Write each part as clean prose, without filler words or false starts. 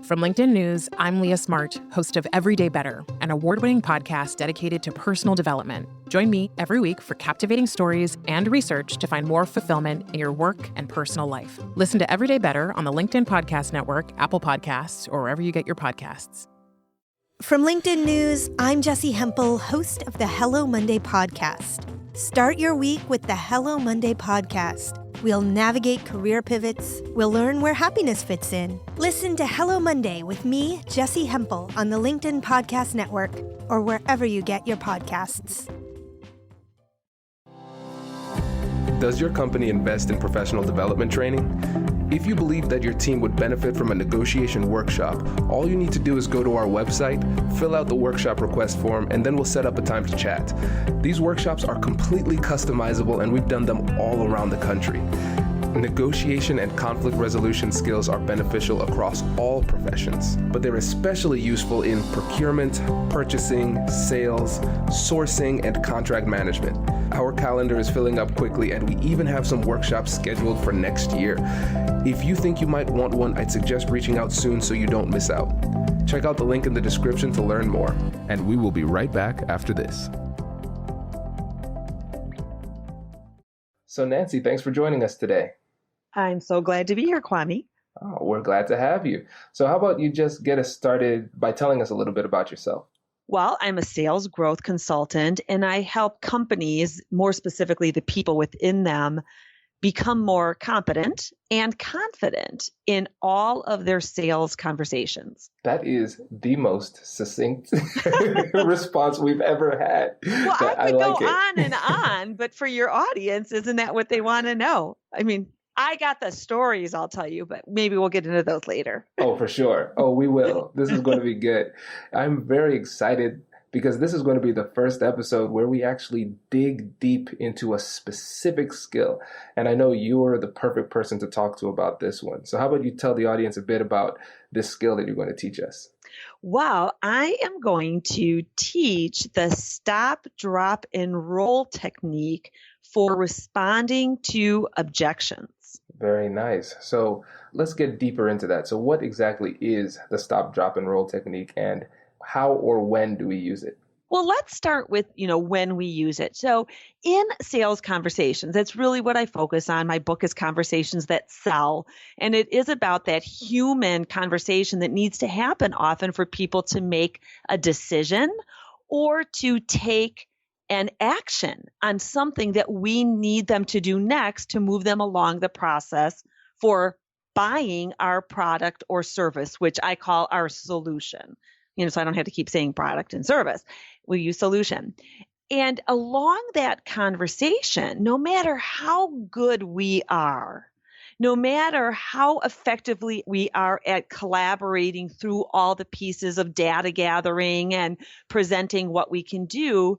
From LinkedIn News, I'm Leah Smart, host of Everyday Better, an award-winning podcast dedicated to personal development. Join me every week for captivating stories and research to find more fulfillment in your work and personal life. Listen to Everyday Better on the LinkedIn Podcast Network, Apple Podcasts, or wherever you get your podcasts. From LinkedIn News, I'm Jessie Hempel, host of the Hello Monday podcast. Start your week with the Hello Monday podcast. We'll navigate career pivots. We'll learn where happiness fits in. Listen to Hello Monday with me, Jessie Hempel, on the LinkedIn Podcast Network or wherever you get your podcasts. Does your company invest in professional development training? If you believe that your team would benefit from a negotiation workshop, all you need to do is go to our website, fill out the workshop request form, and then we'll set up a time to chat. These workshops are completely customizable, and we've done them all around the country. Negotiation and conflict resolution skills are beneficial across all professions, but they're especially useful in procurement, purchasing, sales, sourcing, and contract management. Our calendar is filling up quickly, and we even have some workshops scheduled for next year. If you think you might want one, I'd suggest reaching out soon so you don't miss out. Check out the link in the description to learn more, and we will be right back after this. So Nancy, thanks for joining us today. I'm so glad to be here, Kwame. Oh, we're glad to have you. So how about you just get us started by telling us a little bit about yourself? Well, I'm a sales growth consultant, and I help companies, more specifically the people within them, become more competent and confident in all of their sales conversations. That is the most succinct response we've ever had. Well, I could go on and on, but for your audience, isn't that what they want to know? I mean, I got the stories, I'll tell you, but maybe we'll get into those later. Oh, for sure. Oh, we will. This is going to be good. I'm very excited because this is going to be the first episode where we actually dig deep into a specific skill. And I know you're the perfect person to talk to about this one. So how about you tell the audience a bit about this skill that you're going to teach us? Well, I am going to teach the stop, drop, and roll technique for responding to objections. Very nice. So let's get deeper into that. So what exactly is the stop, drop, and roll technique, and how or when do we use it? Well, let's start with, when we use it. So in sales conversations, that's really what I focus on. My book is Conversations That Sell, and it is about that human conversation that needs to happen often for people to make a decision or to take an action on something that we need them to do next to move them along the process for buying our product or service, which I call our solution. So I don't have to keep saying product and service. We use solution. And along that conversation, no matter how good we are, no matter how effectively we are at collaborating through all the pieces of data gathering and presenting what we can do,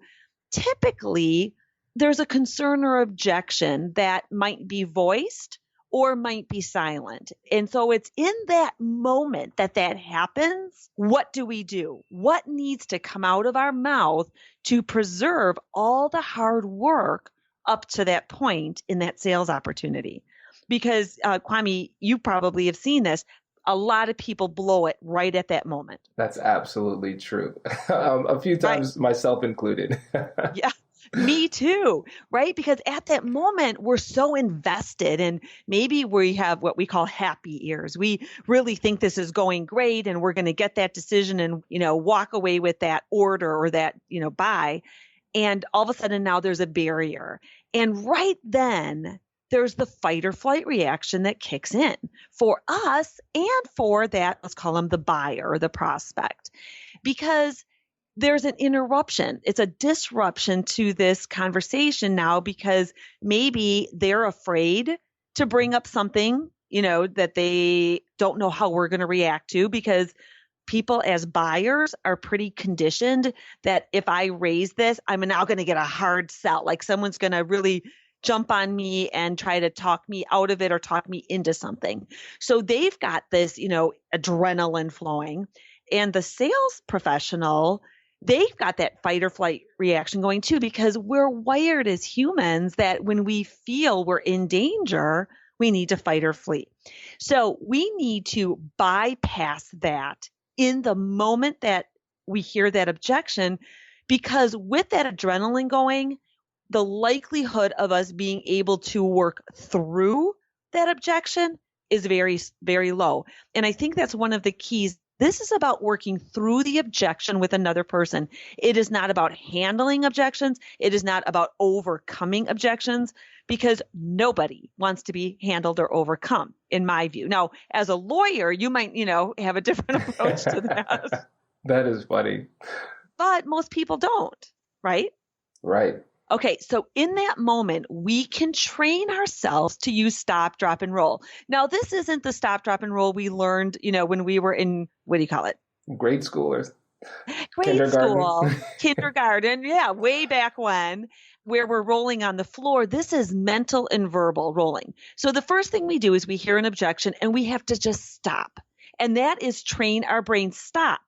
typically there's a concern or objection that might be voiced or might be silent. And so it's in that moment that happens. What do we do? What needs to come out of our mouth to preserve all the hard work up to that point in that sales opportunity? Because Kwame, you probably have seen this. A lot of people blow it right at that moment. That's absolutely true. A few times, right. Myself included. Yeah, me too, right? Because at that moment, we're so invested, and maybe we have what we call happy ears. We really think this is going great, and we're going to get that decision and, walk away with that order or that, buy. And all of a sudden now there's a barrier. And right then, there's the fight or flight reaction that kicks in for us and for that, let's call them the buyer or the prospect, because there's an interruption. It's a disruption to this conversation now because maybe they're afraid to bring up something, that they don't know how we're going to react to, because people as buyers are pretty conditioned that if I raise this, I'm now going to get a hard sell. Like someone's going to really jump on me and try to talk me out of it or talk me into something. So they've got this, adrenaline flowing, and the sales professional, they've got that fight or flight reaction going too, because we're wired as humans that when we feel we're in danger, we need to fight or flee. So we need to bypass that in the moment that we hear that objection, because with that adrenaline going, the likelihood of us being able to work through that objection is very, very low. And I think that's one of the keys. This is about working through the objection with another person. It is not about handling objections. It is not about overcoming objections, because nobody wants to be handled or overcome, in my view. Now, as a lawyer, you might, have a different approach to that. That is funny. But most people don't, right? Right. Okay, so in that moment, we can train ourselves to use stop, drop, and roll. Now, this isn't the stop, drop, and roll we learned, when we were in, what do you call it? Grade schoolers. Grade school, kindergarten, yeah, way back when, where we're rolling on the floor. This is mental and verbal rolling. So the first thing we do is we hear an objection and we have to just stop. And that is train our brain. Stop,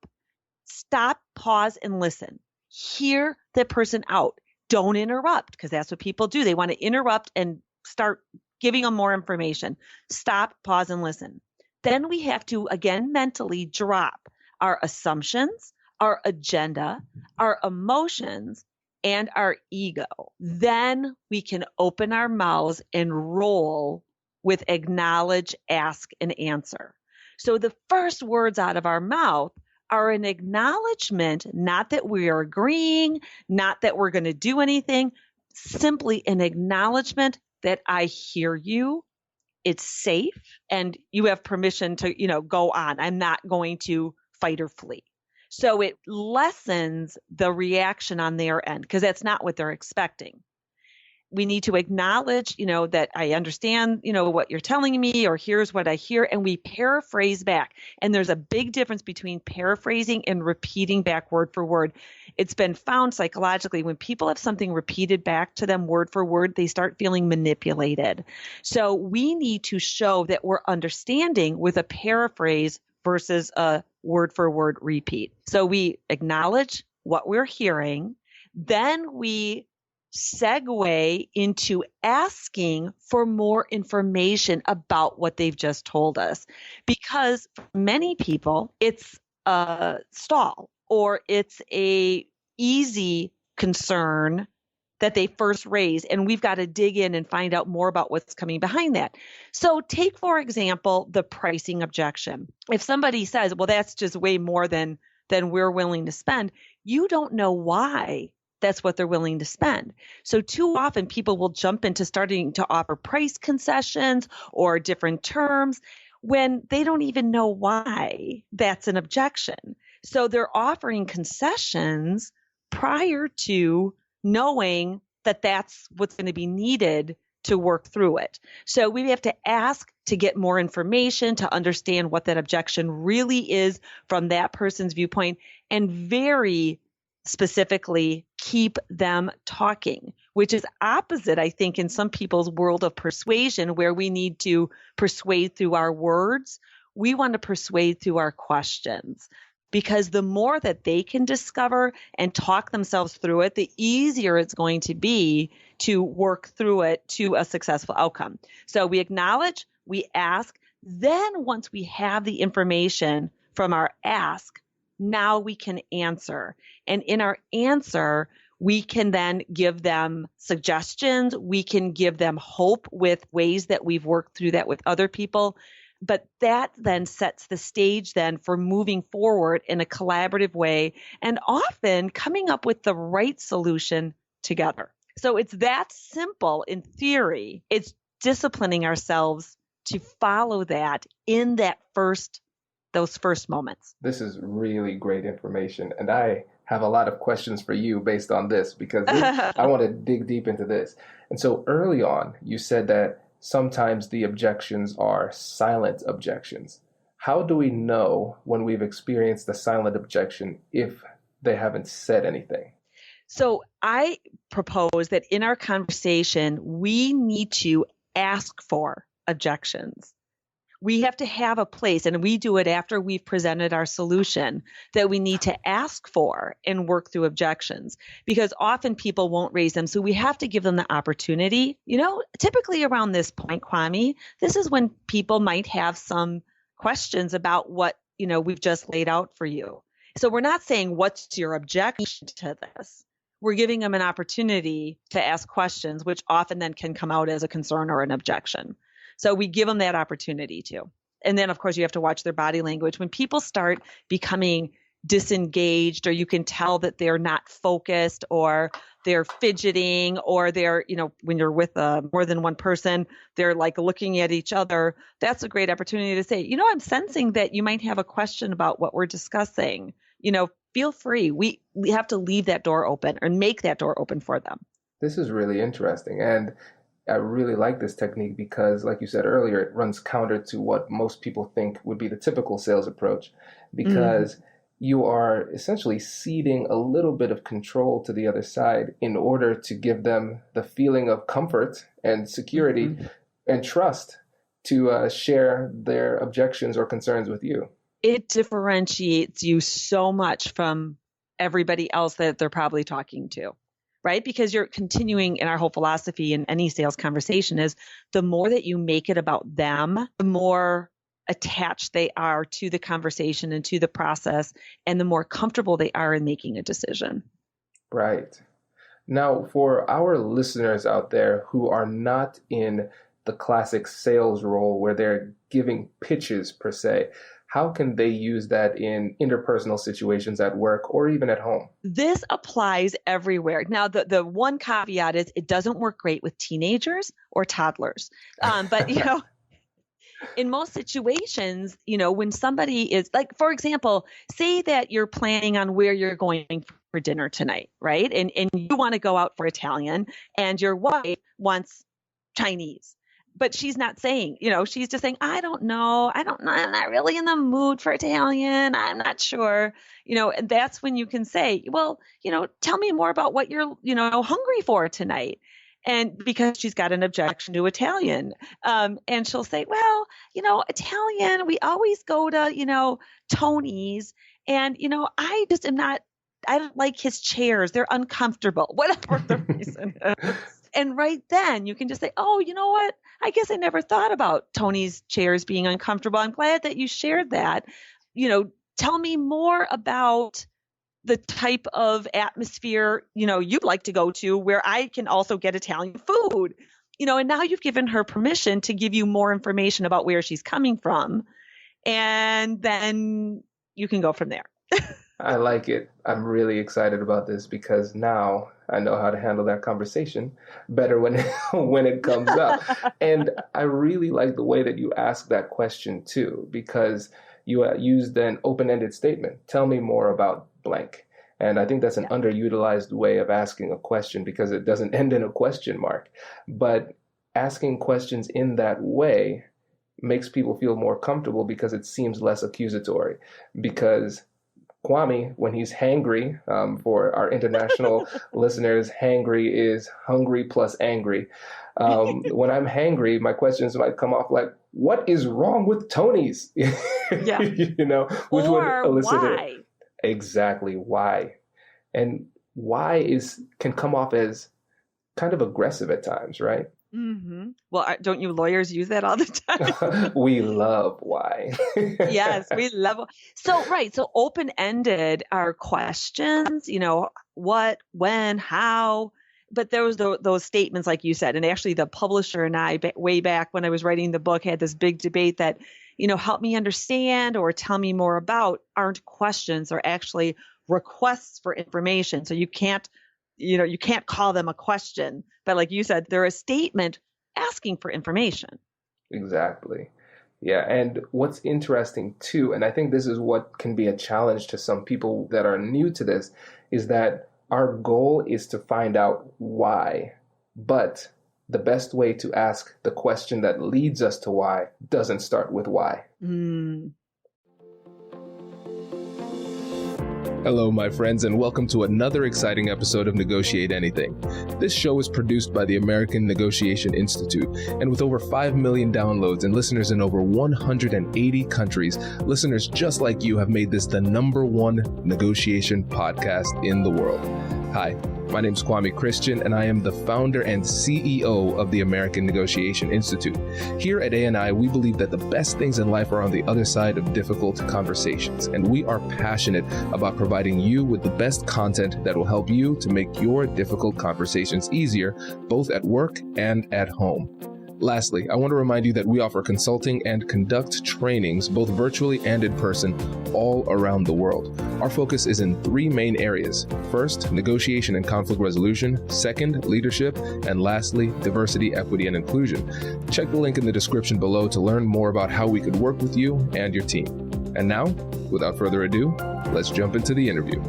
pause, and listen. Hear the person out. Don't interrupt, because that's what people do. They want to interrupt and start giving them more information. Stop, pause, and listen. Then we have to, again, mentally drop our assumptions, our agenda, our emotions, and our ego. Then we can open our mouths and roll with acknowledge, ask, and answer. So the first words out of our mouth are an acknowledgement, not that we are agreeing, not that we're going to do anything, simply an acknowledgement that I hear you, it's safe, and you have permission to, go on. I'm not going to fight or flee. So it lessens the reaction on their end, because that's not what they're expecting. We need to acknowledge, that I understand, what you're telling me, or here's what I hear, and we paraphrase back. And there's a big difference between paraphrasing and repeating back word for word. It's been found psychologically, when people have something repeated back to them word for word, they start feeling manipulated. So we need to show that we're understanding with a paraphrase versus a word for word repeat. So we acknowledge what we're hearing, then we segue into asking for more information about what they've just told us. Because for many people, it's a stall, or it's a easy concern that they first raise, and we've got to dig in and find out more about what's coming behind that. So take, for example, the pricing objection. If somebody says, well, that's just way more than we're willing to spend, you don't know why that's what they're willing to spend. So too often people will jump into starting to offer price concessions or different terms when they don't even know why that's an objection. So they're offering concessions prior to knowing that that's what's going to be needed to work through it. So we have to ask to get more information, to understand what that objection really is from that person's viewpoint, and very specifically keep them talking, which is opposite, I think, in some people's world of persuasion, where we need to persuade through our words. We want to persuade through our questions, because the more that they can discover and talk themselves through it, the easier it's going to be to work through it to a successful outcome. So we acknowledge, we ask, then once we have the information from our ask, now we can answer. And in our answer, we can then give them suggestions. We can give them hope with ways that we've worked through that with other people. But that then sets the stage then for moving forward in a collaborative way, and often coming up with the right solution together. So it's that simple in theory. It's disciplining ourselves to follow that in those first moments. This is really great information. And I have a lot of questions for you based on this, because I want to dig deep into this. And so early on, you said that sometimes the objections are silent objections. How do we know when we've experienced a silent objection if they haven't said anything? So I propose that in our conversation, we need to ask for objections. We have to have a place, and we do it after we've presented our solution, that we need to ask for and work through objections, because often people won't raise them. So we have to give them the opportunity. Typically around this point, Kwame, this is when people might have some questions about what, we've just laid out for you. So we're not saying, what's your objection to this? We're giving them an opportunity to ask questions, which often then can come out as a concern or an objection. So we give them that opportunity too. And then, of course, you have to watch their body language. When people start becoming disengaged, or you can tell that they're not focused, or they're fidgeting, or they're, when you're with more than one person, they're like looking at each other. That's a great opportunity to say, I'm sensing that you might have a question about what we're discussing. Feel free. We have to leave that door open, or make that door open for them. This is really interesting. And I really like this technique because, like you said earlier, it runs counter to what most people think would be the typical sales approach, because you are essentially ceding a little bit of control to the other side in order to give them the feeling of comfort and security and trust to share their objections or concerns with you. It differentiates you so much from everybody else that they're probably talking to. Right? Because you're continuing, in our whole philosophy in any sales conversation, is the more that you make it about them, the more attached they are to the conversation and to the process, and the more comfortable they are in making a decision. Right. Now, for our listeners out there who are not in the classic sales role where they're giving pitches per se, how can they use that in interpersonal situations at work or even at home? This applies everywhere. Now, the one caveat is it doesn't work great with teenagers or toddlers. But, in most situations, when somebody is like, for example, say that you're planning on where you're going for dinner tonight, right? And you want to go out for Italian, and your wife wants Chinese. But she's not saying, she's just saying, I don't know. I'm not really in the mood for Italian. I'm not sure, and that's when you can say, well, tell me more about what you're, hungry for tonight. And because she's got an objection to Italian, and she'll say, well, Italian, we always go to, Tony's, and, I just I don't like his chairs. They're uncomfortable, whatever the reason is. And right then you can just say, oh, you know what? I guess I never thought about Tony's chairs being uncomfortable. I'm glad that you shared that. Tell me more about the type of atmosphere, you'd like to go to where I can also get Italian food, and now you've given her permission to give you more information about where she's coming from. And then you can go from there. I like it. I'm really excited about this because now I know how to handle that conversation better when it comes up. And I really like the way that you ask that question too, because you used an open-ended statement. Tell me more about blank. And I think that's an underutilized way of asking a question because it doesn't end in a question mark. But asking questions in that way makes people feel more comfortable because it seems less accusatory. Because Kwame, when he's hangry, for our international listeners, hangry is hungry plus angry. When I'm hangry, my questions might come off like, what is wrong with Tony's? Yeah. Which or would elicit why? Exactly why. And why can come off as kind of aggressive at times, right? Mm-hmm. Well, don't you lawyers use that all the time? We love why. Yes, we love. So, right. So open-ended are questions, what, when, how, but there was those statements, like you said, and actually the publisher and I, way back when I was writing the book, had this big debate that, help me understand or tell me more about aren't questions, or actually requests for information. So you can't call them a question, but like you said, they're a statement asking for information. Exactly. Yeah. And what's interesting too, and I think this is what can be a challenge to some people that are new to this, is that our goal is to find out why, but the best way to ask the question that leads us to why doesn't start with why. Hello, my friends, and welcome to another exciting episode of Negotiate Anything. This show is produced by the American Negotiation Institute, and with over 5 million downloads and listeners in over 180 countries, listeners just like you have made this the #1 negotiation podcast in the world. Hi, my name is Kwame Christian, and I am the founder and CEO of the American Negotiation Institute. Here at ANI, we believe that the best things in life are on the other side of difficult conversations, and we are passionate about providing you with the best content that will help you to make your difficult conversations easier, both at work and at home. Lastly, I want to remind you that we offer consulting and conduct trainings, both virtually and in person, all around the world. Our focus is in 3 main areas. First, negotiation and conflict resolution. Second, leadership. And lastly, diversity, equity, and inclusion. Check the link in the description below to learn more about how we could work with you and your team. And now, without further ado, let's jump into the interview.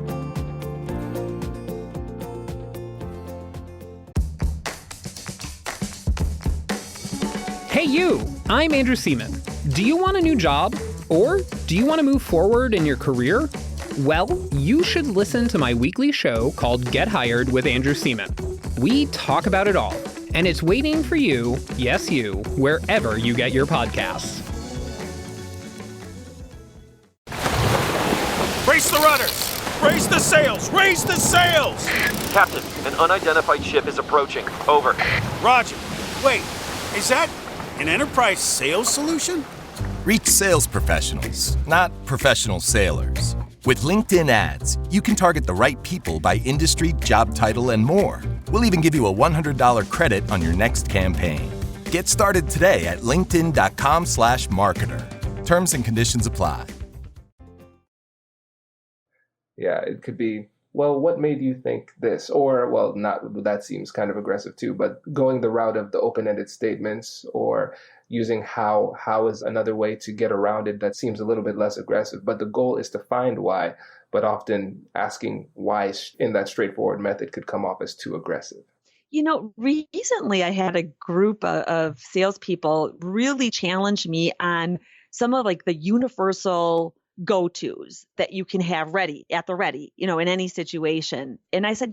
Hey you, I'm Andrew Seaman. Do you want a new job? Or do you want to move forward in your career? Well, you should listen to my weekly show called Get Hired with Andrew Seaman. We talk about it all, and it's waiting for you, yes you, wherever you get your podcasts. Brace the rudders! Raise the sails! Raise the sails! Captain, an unidentified ship is approaching. Over. Roger. Wait, is that an enterprise sales solution? Reach sales professionals, not professional sailors. With LinkedIn ads, you can target the right people by industry, job title, and more. We'll even give you a $100 credit on your next campaign. Get started today at linkedin.com/marketer. Terms and conditions apply. Yeah, it could be, well, what made you think this? Or, well, not, that seems kind of aggressive too, but going the route of the open-ended statements or using how is another way to get around it that seems a little bit less aggressive. But the goal is to find why, but often asking why in that straightforward method could come off as too aggressive. You know, recently I had a group of salespeople really challenge me on some of like the universal go-tos that you can have ready, in any situation. And I said,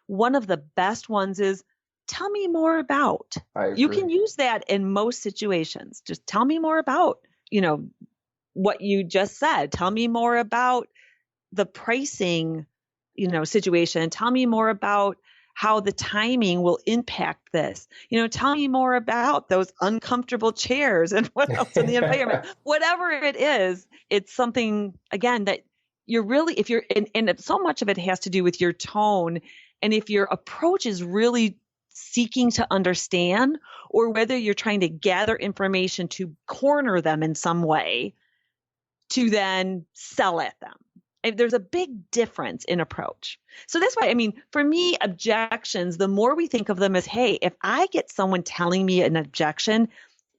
one of the best ones is, tell me more about. You can use that in most situations. Just tell me more about, what you just said. Tell me more about the pricing, situation. Tell me more about how the timing will impact this. Tell me more about those uncomfortable chairs and what else in the environment. Whatever it is, it's something, again, that you're really, if you're, and so much of it has to do with your tone. And if your approach is really seeking to understand, or whether you're trying to gather information to corner them in some way to then sell at them. There's a big difference in approach. So that's why, for me, objections, the more we think of them as, hey, if I get someone telling me an objection,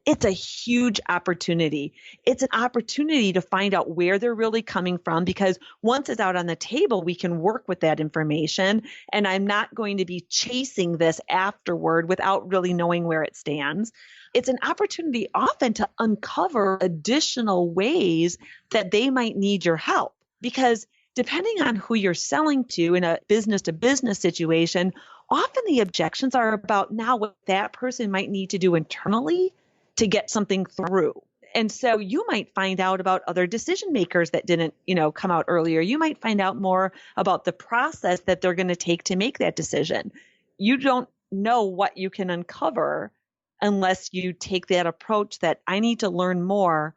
it's a huge opportunity. It's an opportunity to find out where they're really coming from, because once it's out on the table, we can work with that information. And I'm not going to be chasing this afterward without really knowing where it stands. It's an opportunity often to uncover additional ways that they might need your help. Because depending on who you're selling to in a business-to-business situation, often the objections are about now what that person might need to do internally to get something through. And so you might find out about other decision makers that didn't, come out earlier. You might find out more about the process that they're going to take to make that decision. You don't know what you can uncover unless you take that approach that I need to learn more,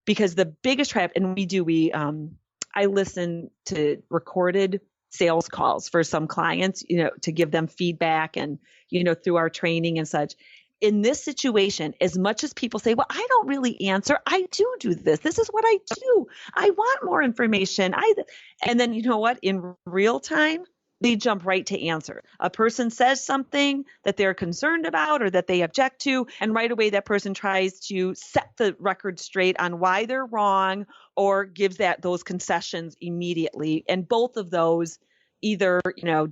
because the biggest trap, and I listen to recorded sales calls for some clients, to give them feedback and, through our training and such. In this situation, as much as people say, well, I don't really answer, I do this. This is what I do. I want more information. And then you know what? In real time, they jump right to answer. A person says something that they're concerned about or that they object to, and right away that person tries to set the record straight on why they're wrong or gives those concessions immediately. And both of those either,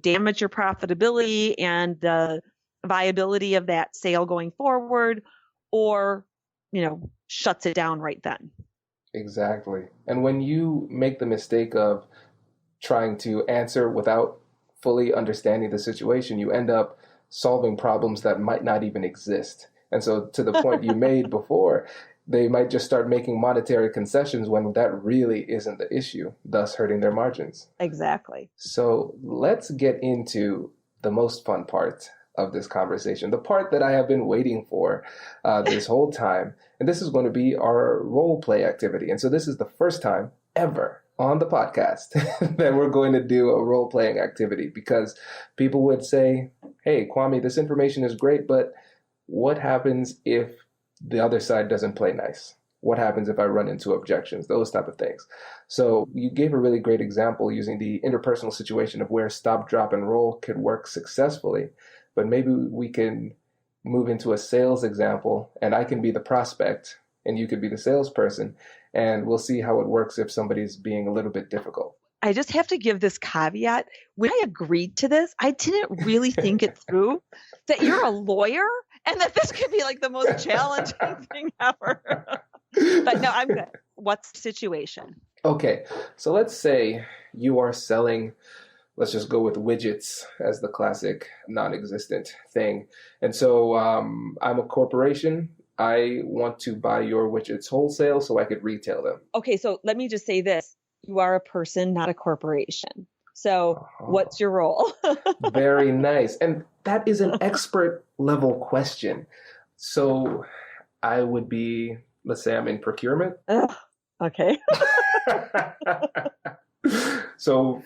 damage your profitability and the viability of that sale going forward, or, shuts it down right then. Exactly. And when you make the mistake of trying to answer without fully understanding the situation, you end up solving problems that might not even exist. And so to the point you made before, they might just start making monetary concessions when that really isn't the issue, thus hurting their margins. Exactly. So let's get into the most fun part of this conversation, the part that I have been waiting for this whole time. And this is going to be our role play activity. And so this is the first time ever on the podcast that we're going to do a role playing activity, because people would say, hey, Kwame, this information is great, but what happens if the other side doesn't play nice? What happens if I run into objections? Those type of things. So you gave a really great example using the interpersonal situation of where stop, drop, and roll could work successfully. But maybe we can move into a sales example, and I can be the prospect and you could be the salesperson, and we'll see how it works if somebody's being a little bit difficult. I just have to give this caveat. When I agreed to this, I didn't really think it through that you're a lawyer and that this could be like the most challenging thing ever. But no, I'm good. What's the situation? Okay. So let's say you are selling, let's just go with widgets as the classic non-existent thing. And so I'm a corporation. I want to buy your widgets wholesale so I could retail them. Okay. So let me just say this. You are a person, not a corporation. So what's your role? Very nice. And that is an expert level question. So I would be, let's say I'm in procurement. Okay. So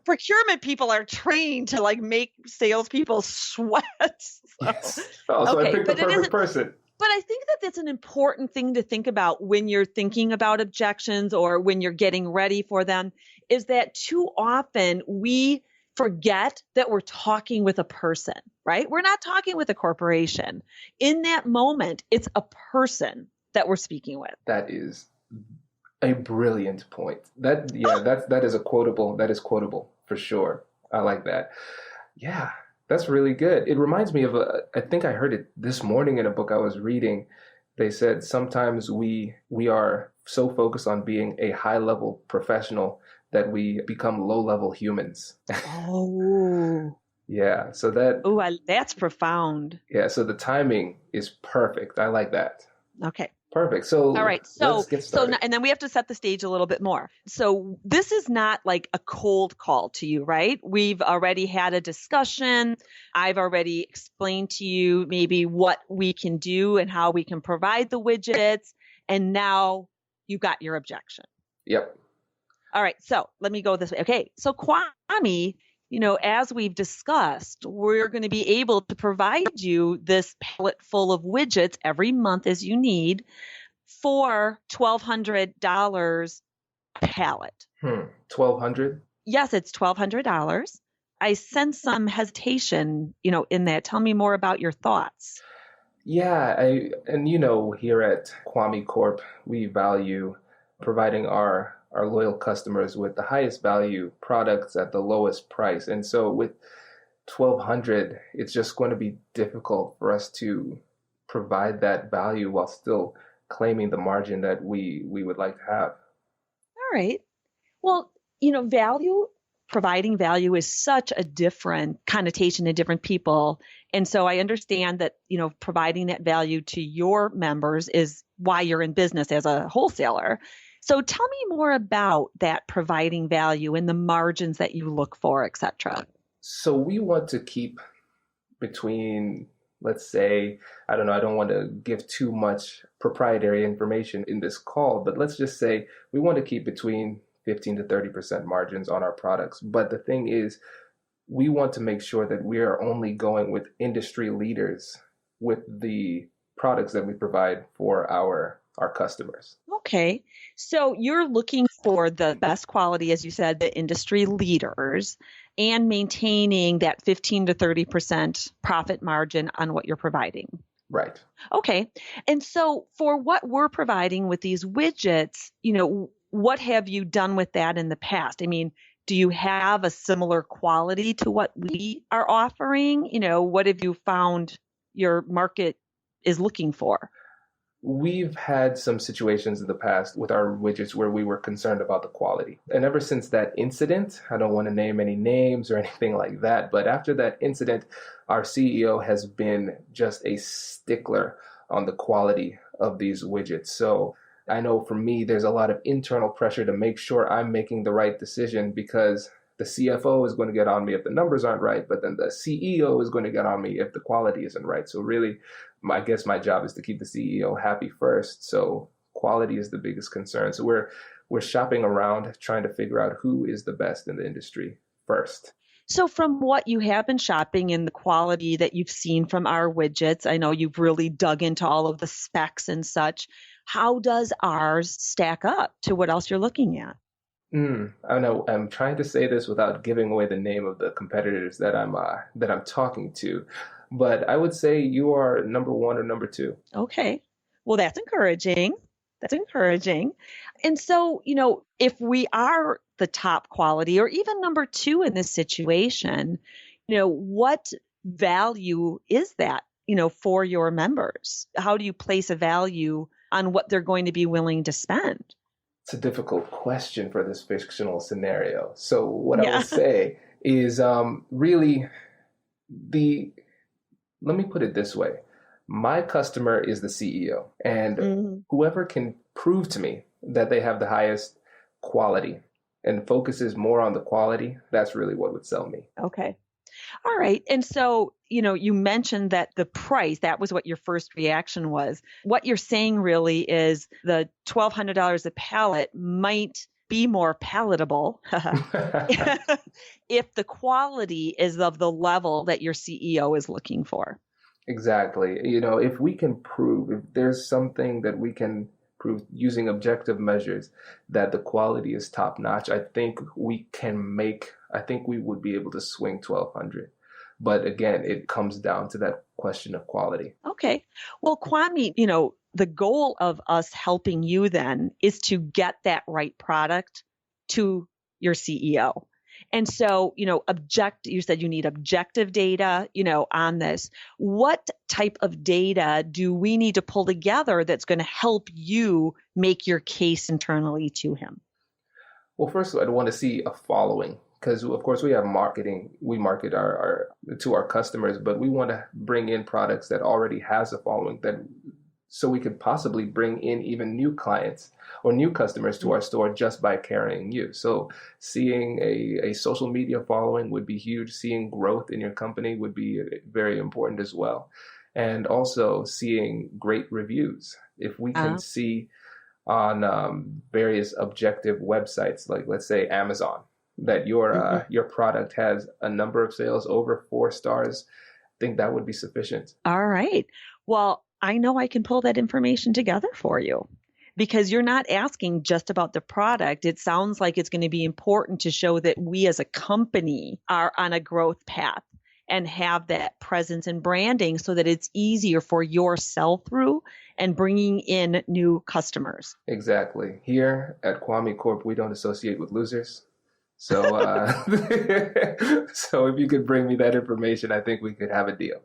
procurement people are trained to like make salespeople sweat. So. Yes. So I picked the perfect person. But I think that that's an important thing to think about when you're thinking about objections or when you're getting ready for them, is that too often we forget that we're talking with a person, right? We're not talking with a corporation. In that moment, it's a person that we're speaking with. That is a brilliant point. That is quotable. That is quotable for sure. I like that. Yeah. That's really good. It reminds me of I think I heard it this morning in a book I was reading. They said sometimes we are so focused on being a high-level professional that we become low-level humans. Oh. Yeah. So that's profound. Yeah. So the timing is perfect. I like that. Okay. Perfect. So all right. Let's get started. And then we have to set the stage a little bit more. So this is not like a cold call to you, right? We've already had a discussion. I've already explained to you maybe what we can do and how we can provide the widgets. And now you got your objection. Yep. All right. So let me go this way. Okay. So Kwame, as we've discussed, we're going to be able to provide you this pallet full of widgets every month as you need for $1,200 a pallet. $1,200? Yes, it's $1,200. I sense some hesitation, in that. Tell me more about your thoughts. Yeah, here at Kwame Corp, we value providing our loyal customers with the highest value products at the lowest price. And so with $1,200, it's just going to be difficult for us to provide that value while still claiming the margin that we would like to have. All right. Well, providing value is such a different connotation to different people. And so I understand that, providing that value to your members is why you're in business as a wholesaler. So tell me more about that providing value and the margins that you look for, et cetera. So we want to keep between, let's say, I don't want to give too much proprietary information in this call, but let's just say we want to keep between 15 to 30% margins on our products. But the thing is, we want to make sure that we are only going with industry leaders with the products that we provide for our customers. Okay. So you're looking for the best quality, as you said, the industry leaders, and maintaining that 15 to 30% profit margin on what you're providing. Right. Okay. And so for what we're providing with these widgets, what have you done with that in the past? I mean, do you have a similar quality to what we are offering? What have you found your market is looking for? We've had some situations in the past with our widgets where we were concerned about the quality. And ever since that incident, I don't want to name any names or anything like that, but after that incident, our CEO has been just a stickler on the quality of these widgets. So I know for me, there's a lot of internal pressure to make sure I'm making the right decision, because the CFO is going to get on me if the numbers aren't right, but then the CEO is going to get on me if the quality isn't right. So really, I guess my job is to keep the CEO happy first. So quality is the biggest concern. So we're shopping around trying to figure out who is the best in the industry first. So from what you have been shopping and the quality that you've seen from our widgets, I know you've really dug into all of the specs and such. How does ours stack up to what else you're looking at? I know I'm trying to say this without giving away the name of the competitors that I'm talking to, but I would say you are number one or number two. Okay. Well, that's encouraging. That's encouraging. And so, if we are the top quality or even number two in this situation, what value is that, for your members? How do you place a value on what they're going to be willing to spend? It's a difficult question for this fictional scenario. So what I would say is really let me put it this way. My customer is the CEO, and whoever can prove to me that they have the highest quality and focuses more on the quality, that's really what would sell me. Okay. All right. And so, you mentioned that the price, that was what your first reaction was. What you're saying really is the $1,200 a pallet might be more palatable if the quality is of the level that your CEO is looking for. Exactly. If we can prove, if there's something that we can prove using objective measures that the quality is top notch, I think we would be able to swing 1,200. But again, it comes down to that question of quality. Okay. Well, Kwame, the goal of us helping you then is to get that right product to your CEO. And so, you said you need objective data, on this. What type of data do we need to pull together that's going to help you make your case internally to him? Well, first, I'd want to see a following, because of course we have marketing. We market to our customers, but we want to bring in products that already has a following, so we could possibly bring in even new clients or new customers to our store just by carrying you. So seeing a social media following would be huge. Seeing growth in your company would be very important as well. And also seeing great reviews. If we can see on various objective websites, like let's say Amazon, that your product has a number of sales over 4 stars, I think that would be sufficient. All right. Well, I know I can pull that information together for you, because you're not asking just about the product. It sounds like it's going to be important to show that we as a company are on a growth path and have that presence and branding so that it's easier for your sell-through and bringing in new customers. Exactly. Here at Kwame Corp, we don't associate with losers. So, so if you could bring me that information, I think we could have a deal.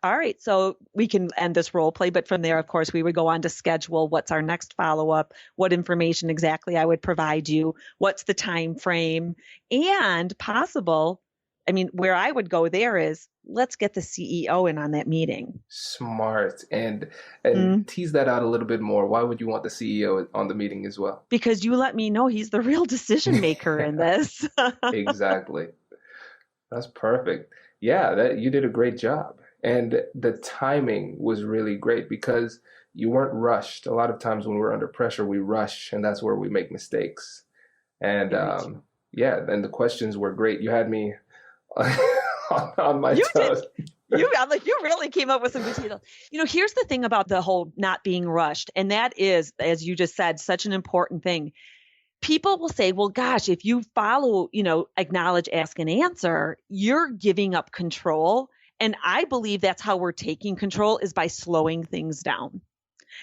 All right. So we can end this role play, but from there, of course, we would go on to schedule what's our next follow-up, what information exactly I would provide you, what's the time frame, and possible. Where I would go there is, let's get the CEO in on that meeting. Smart. And tease that out a little bit more. Why would you want the CEO on the meeting as well? Because you let me know he's the real decision maker in this. Exactly. That's perfect. Yeah, you did a great job. And the timing was really great because you weren't rushed. A lot of times when we're under pressure, we rush, and that's where we make mistakes. And and the questions were great. You had me on my toes. You really came up with some details. Here's the thing about the whole not being rushed, and that is, as you just said, such an important thing. People will say, well, gosh, if you follow, acknowledge, ask, and answer, you're giving up control. And I believe that's how we're taking control, is by slowing things down.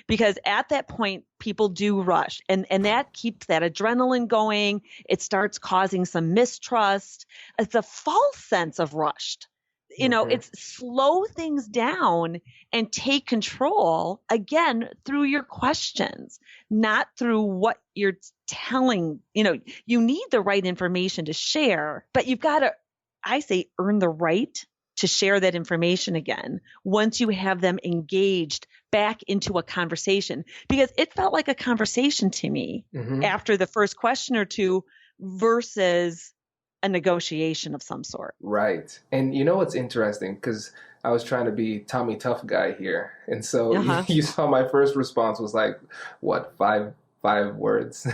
Because at that point, people do rush, and that keeps that adrenaline going. It starts causing some mistrust. It's a false sense of rushed. It's slow things down and take control again through your questions, not through what you're telling. You need the right information to share, but you've got to, I say, earn the right to share that information again once you have them engaged back into a conversation, because it felt like a conversation to me after the first question or two versus a negotiation of some sort. Right. And you know what's interesting? Because I was trying to be Tommy Tough guy here. And so you saw my first response was like, what, five words?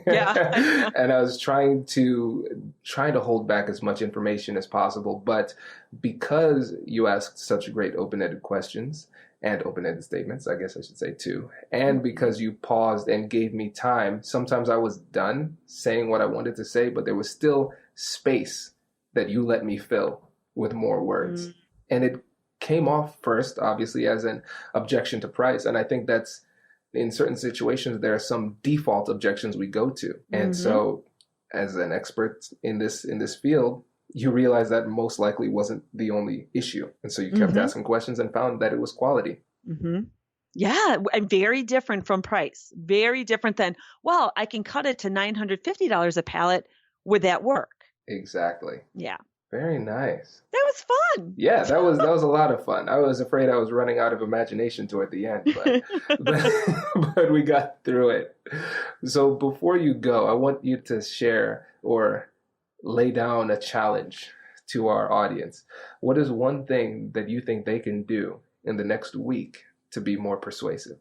Yeah. And I was trying to hold back as much information as possible. But because you asked such great open-ended questions and open-ended statements, I guess I should say too, and because you paused and gave me time, sometimes I was done saying what I wanted to say, but there was still space that you let me fill with more words. And it came off first, obviously, as an objection to price. And I think that's, in certain situations, there are some default objections we go to. And so as an expert in this field, you realize that most likely wasn't the only issue. And so you kept asking questions and found that it was quality. Yeah, and very different from price. Very different than, well, I can cut it to $950 a pallet. Would that work? Exactly. Yeah. Very nice. That was fun. Yeah, that was a lot of fun. I was afraid I was running out of imagination toward the end, but we got through it. So before you go, I want you to share or lay down a challenge to our audience. What is one thing that you think they can do in the next week to be more persuasive?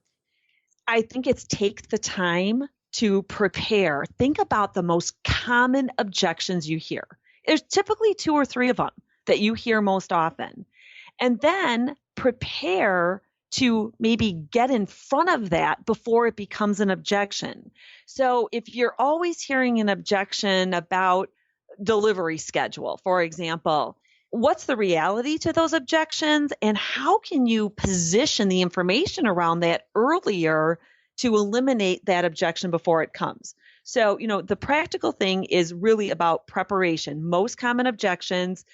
I think it's take the time to prepare. Think about the most common objections you hear. There's typically 2 or 3 of them that you hear most often. And then prepare to maybe get in front of that before it becomes an objection. So if you're always hearing an objection about delivery schedule, for example, what's the reality to those objections, and how can you position the information around that earlier to eliminate that objection before it comes? So, the practical thing is really about preparation. Most common objections,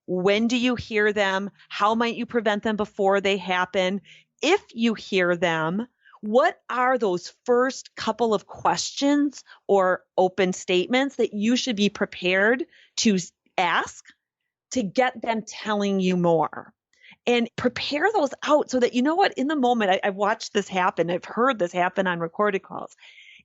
when do you hear them? How might you prevent them before they happen? If you hear them, what are those first couple of questions or open statements that you should be prepared to ask to get them telling you more? And prepare those out so that, in the moment, I've watched this happen. I've heard this happen on recorded calls.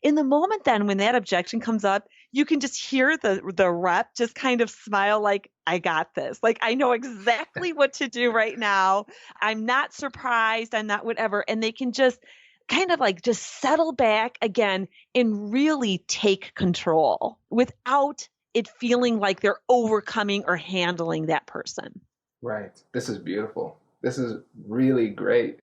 In the moment then, when that objection comes up, you can just hear the rep just kind of smile like, I got this. Like, I know exactly what to do right now. I'm not surprised. I'm not whatever. And they can just kind of like just settle back again and really take control without it feeling like they're overcoming or handling that person. Right. This is beautiful. This is really great.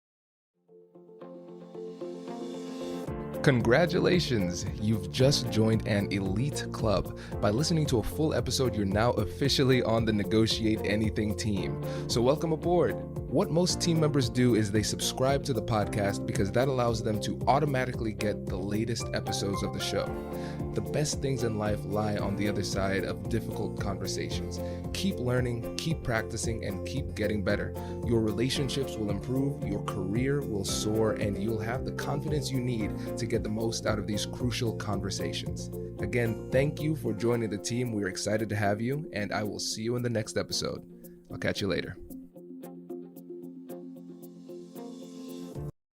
Congratulations! You've just joined an elite club. By listening to a full episode, you're now officially on the Negotiate Anything team. So welcome aboard. What most team members do is they subscribe to the podcast because that allows them to automatically get the latest episodes of the show. The best things in life lie on the other side of difficult conversations. Keep learning, keep practicing, and keep getting better. Your relationships will improve, your career will soar, and you'll have the confidence you need to get the most out of these crucial conversations. Again, thank you for joining the team. We're excited to have you, and I will see you in the next episode. I'll catch you later.